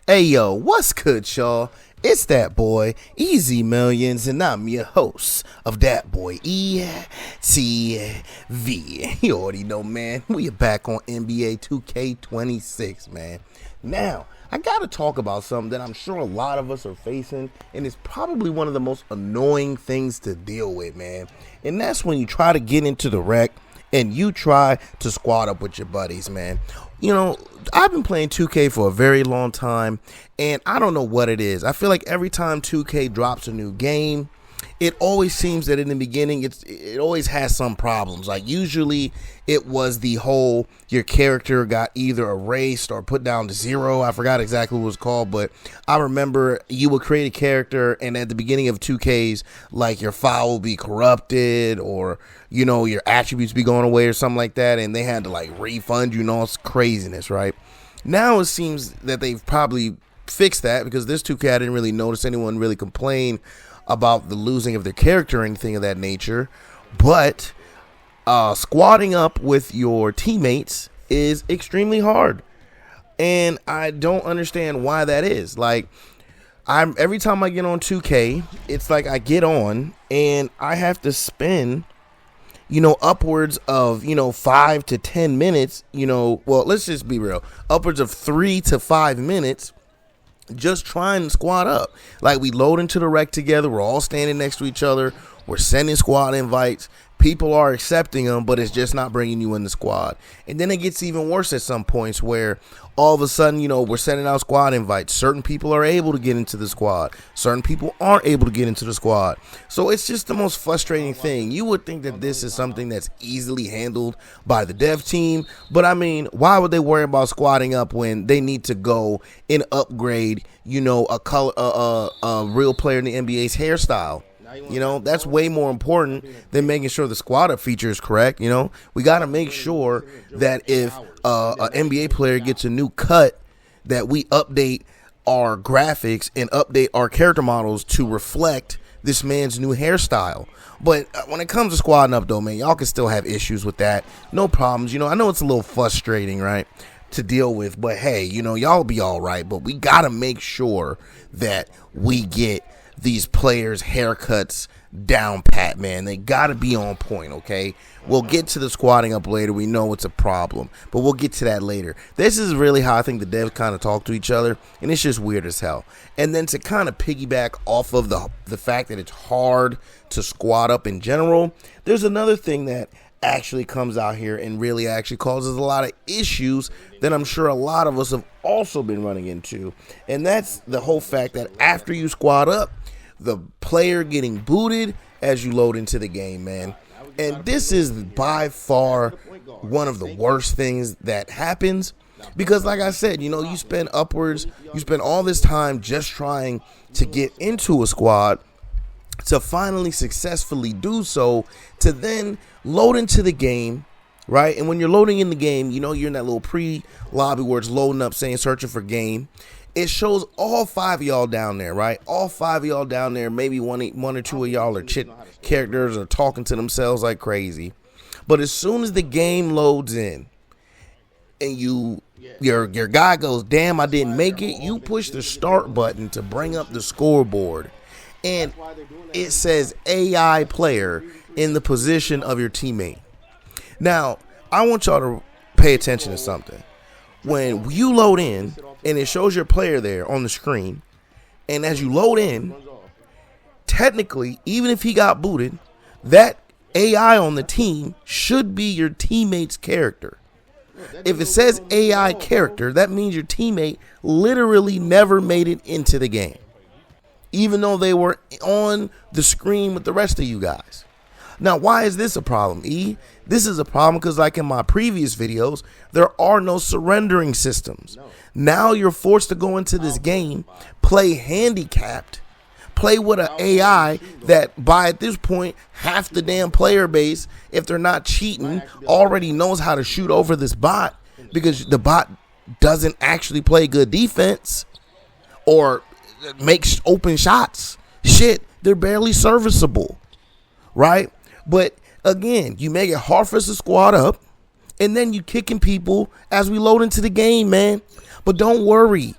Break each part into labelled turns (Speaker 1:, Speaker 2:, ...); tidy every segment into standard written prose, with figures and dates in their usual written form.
Speaker 1: Hey yo, what's good, y'all? It's that boy, Easy Millions, and I'm your host of That Boy ETV. You already know, man. We are back on NBA 2K26, man. Now, I gotta talk about something that I'm sure a lot of us are facing, and it's probably one of the most annoying things to deal with, man. And that's when you try to get into the rec and you try to squad up with your buddies, man. You know, I've been playing 2K for a very long time, and I don't know what it is. I feel like every time 2K drops a new game, it always seems that in the beginning it always has some problems. Like usually it was the whole your character got either erased or put down to zero. I forgot exactly what it was called, but I remember you would create a character and at the beginning of 2Ks, like your file will be corrupted or you know your attributes be going away or something like that, and they had to like refund you and all this craziness, right? Now it seems that they've probably fixed that because this 2K I didn't really notice anyone really complain about the losing of their character or anything of that nature, but squatting up with your teammates is extremely hard, and I don't understand why that is. Like, every time I get on 2K, it's like I get on and I have to spend upwards of 5 to 10 minutes, well, let's just be real, upwards of 3 to 5 minutes just trying to squad up. Like, we load into the rec together, we're all standing next to each other, we're sending squad invites, people are accepting them, but it's just not bringing you in the squad. And then it gets even worse at some points where all of a sudden, we're sending out squad invites. Certain people are able to get into the squad. Certain people aren't able to get into the squad. So it's just the most frustrating thing. You would think that this is something that's easily handled by the dev team. But I mean, why would they worry about squatting up when they need to go and upgrade, a real player in the NBA's hairstyle? That's way more important than making sure the squad up feature is correct. We got to make sure that if an NBA player gets a new cut, that we update our graphics and update our character models to reflect this man's new hairstyle. But when it comes to squadding up, though, man, y'all can still have issues with that. No problems. I know it's a little frustrating, right, to deal with. But, hey, y'all be all right. But we got to make sure that we get these players' haircuts down pat, man. They gotta be on point, okay? We'll get to the squatting up later. We know it's a problem, but we'll get to that later. This is really how I think the devs kind of talk to each other, and it's just weird as hell. And then to kind of piggyback off of the fact that it's hard to squat up in general, there's another thing that actually comes out here and really actually causes a lot of issues that I'm sure a lot of us have also been running into, and that's the whole fact that after you squat up, the player getting booted as you load into the game, man. And this is by far one of the worst things that happens because, like I said, you spend all this time just trying to get into a squad to finally successfully do so, to then load into the game, right? And when you're loading in the game, you're in that little pre-lobby where it's loading up saying searching for game. It shows all 5 of y'all down there, right? All 5 of y'all down there. Maybe one or two of y'all are chit characters or talking to themselves like crazy. But as soon as the game loads in and your guy goes, damn, I didn't make it, you push the start button to bring up the scoreboard. And it says AI player in the position of your teammate. Now, I want y'all to pay attention to something. When you load in and it shows your player there on the screen, and as you load in, technically, even if he got booted, that AI on the team should be your teammate's character. If it says AI character, that means your teammate literally never made it into the game, even though they were on the screen with the rest of you guys. Now, why is this a problem, E? This is a problem because, like in my previous videos, there are no surrendering systems. Now you're forced to go into this game, play handicapped, play with an AI that by at this point, half the damn player base, if they're not cheating, already knows how to shoot over this bot because the bot doesn't actually play good defense or makes open shots. Shit, they're barely serviceable, right? But again, you make it hard for us to squad up, and then you kicking people as we load into the game, man. But don't worry.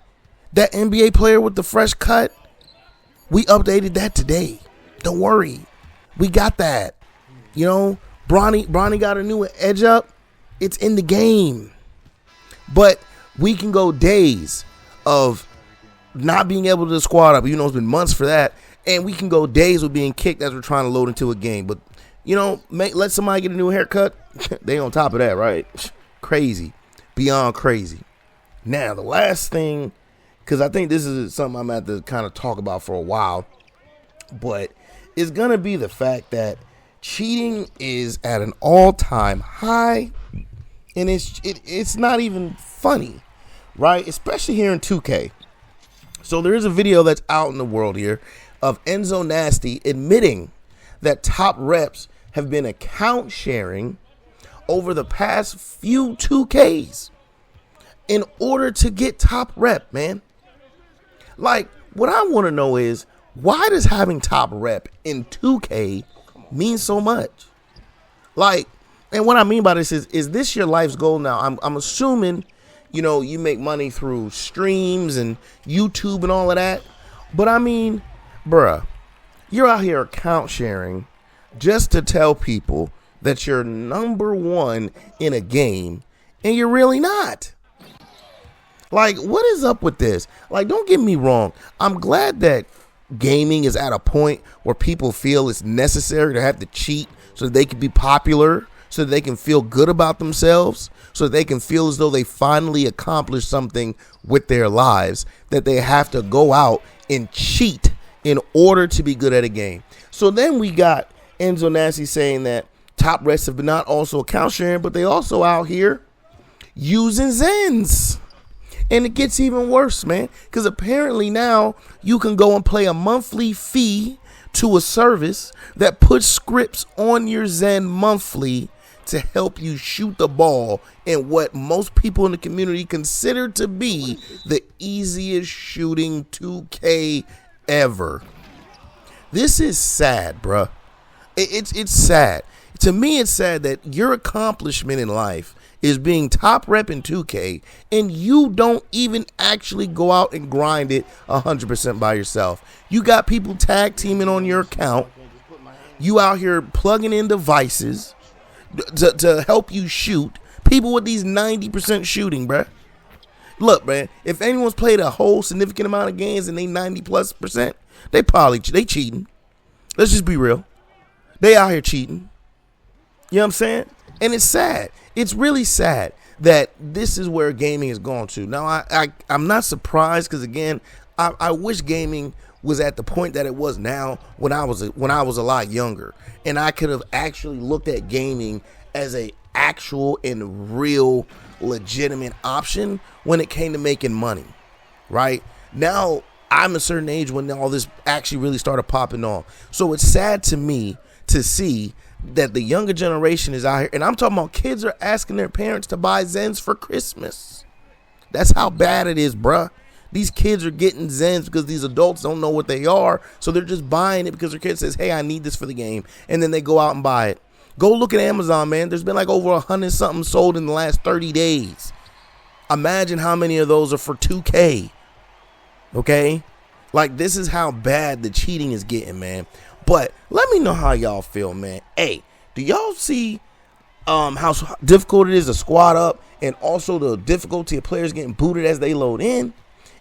Speaker 1: That NBA player with the fresh cut, we updated that today. Don't worry. We got that. You know, Bronny got a new edge up. It's in the game. But we can go days of not being able to squad up. You know, it's been months for that. And we can go days with being kicked as we're trying to load into a game. But, you know, let somebody get a new haircut. They on top of that, right? Crazy. Beyond crazy. Now, the last thing, because I think this is something I'm going to have to kind of talk about for a while, but it's going to be the fact that cheating is at an all-time high, and it's not even funny, right? Especially here in 2K. So there is a video that's out in the world here of Enzo Nasty admitting that top reps have been account sharing over the past few 2Ks in order to get top rep, man. Like, what I want to know is, why does having top rep in 2K mean so much? Like, and what I mean by this is this your life's goal now? I'm assuming, you know, you make money through streams and YouTube and all of that. But I mean, bruh, you're out here account sharing just to tell people that you're number one in a game, and you're really not. Like, what is up with this? Like, don't get me wrong. I'm glad that gaming is at a point where people feel it's necessary to have to cheat so that they can be popular, so that they can feel good about themselves, so that they can feel as though they finally accomplished something with their lives, that they have to go out and cheat in order to be good at a game. So then we got Enzo Nasty saying that top reps have been not also account sharing, but they also out here using Zens. And it gets even worse, man, because apparently now you can go and pay a monthly fee to a service that puts scripts on your Zen monthly to help you shoot the ball in what most people in the community consider to be the easiest shooting 2K ever. This is sad, bruh. It's sad. To me, it's sad that your accomplishment in life is being top rep in 2K, and you don't even actually go out and grind it 100% by yourself. You got people tag teaming on your account. You out here plugging in devices to help you shoot. People with these 90% shooting, bruh. Look, man, if anyone's played a whole significant amount of games and they 90+%, they cheating. Let's just be real. They out here cheating. You know what I'm saying? And it's sad. It's really sad that this is where gaming has gone to. Now, I'm not surprised because, again, I wish gaming was at the point that it was now when I was a lot younger. And I could have actually looked at gaming as a actual and real legitimate option when it came to making money, right? Now, I'm a certain age when all this actually really started popping off. So it's sad to me to see that the younger generation is out here, and I'm talking about kids are asking their parents to buy Zens for Christmas. That's how bad it is, bruh. These kids are getting Zens because these adults don't know what they are, so they're just buying it because their kid says, hey, I need this for the game, and then they go out and buy it. Go look at Amazon, man. There's been like over 100-something sold in the last 30 days. Imagine how many of those are for 2K. Okay? Like, this is how bad the cheating is getting, man. But let me know how y'all feel, man. Hey, do y'all see how difficult it is to squad up, and also the difficulty of players getting booted as they load in?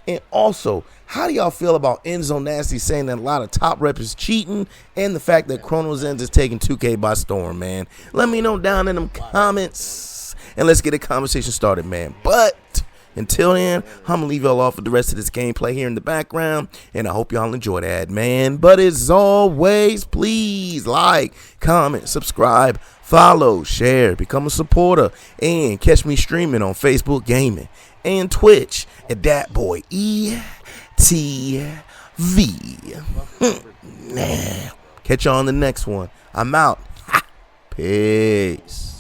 Speaker 1: And also, how do y'all feel about Enzo Nasty saying that a lot of top rep is cheating, and the fact that Chrono Zens is taking 2K by storm, man? Let me know down in them comments, and let's get a conversation started, man. But until then, I'm going to leave y'all off with the rest of this gameplay here in the background, and I hope y'all enjoy that, man. But as always, please like, comment, subscribe, follow, share, become a supporter, and catch me streaming on Facebook Gaming and Twitch at DatBoyETV. Catch y'all on the next one. I'm out. Peace.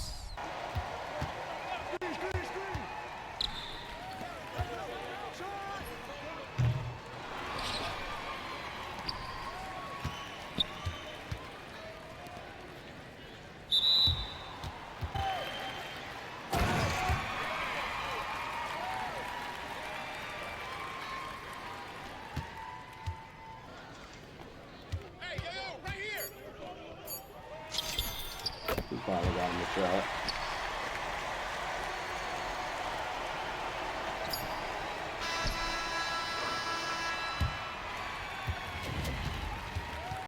Speaker 2: finally got him a shot.